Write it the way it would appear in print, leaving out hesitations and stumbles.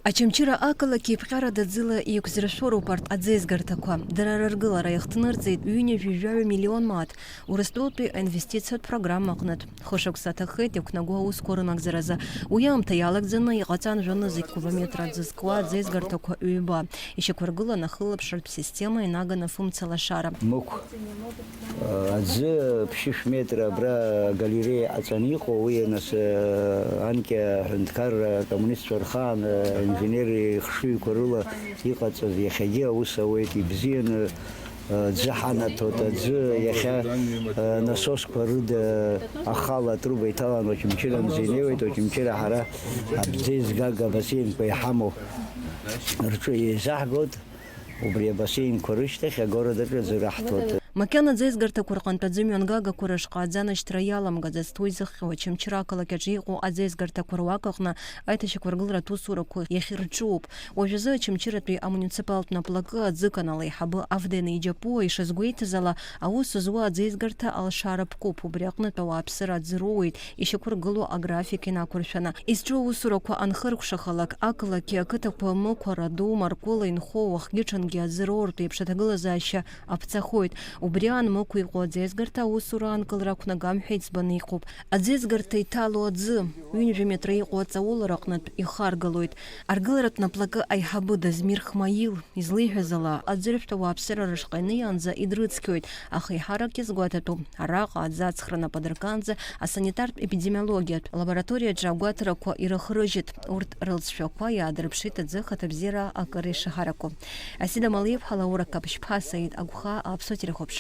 Ачамчыра акыла кепхара дадзыла иекзрашору парт адзезгартаква. Дарараргылара яхтынырзейт үйне 1 миллион мат. Урыстолпи инвестицият программа кнат. Хошоксата хэт юкнагуа ускорынак зараза. Уям таялакзаны игацан жаны зык кубометра дзысква адзезгартаква үйба. Еще кваргыла нахылып шарп система инагана функцияла шара. Мук адзы пшиш метра бра галерея ацанико уенас анке хэнткар коммунист Шархан инженеры хши курыла иқаца яхаге усауэти бзин дзахана тота дз яха насос курыда ахала труба италан очимчира нзиневит очимчира хара абзиз гага басин пейхаму рчуи захгод убри басин курыштах я города зрахтот. Макяна дзезгарта курканта дзимёнгага курашка адзаныч троялам газастуйзах очимчира калакяджику адзезгарта курвакахна айташи кваргылра тусураку яхирчуп. Ожизы очимчира при муниципалтна плага адзыканалы хабы авдены иджапу и шазгуйтазала аусу зуа адзезгарта алшарапку пубрякна тауапсыра адзируит иши кургылу аграфики на куршана. Истру усураку анхыркшахалак акылаки акытак памы квараду маркула инховах гичанги адзирорту епшатагыла заща апцахойт. Убриан мокуй адзезгарта усуран кылракна гамхейц баникуп. Адзезгарта италу адзы. Үйнжи метра иқуаца уларакнат ихаргалуит. Аргылрат на плага айхабы дазмир хмаил. Излыхазала. Адзирфта вапсера рашкайны анза идрыцкёйт. Ахай харак езгуатату. Арака адзацхрана падраканза. А санитар-эпидемиологият. Лаборатория джагуатараку ирахрыжит. Урт рылцшаква и адрыпшит адзыхат абзира акары шахараку. Асида Малиев халаура капшпха саид агуха абсотирахопша.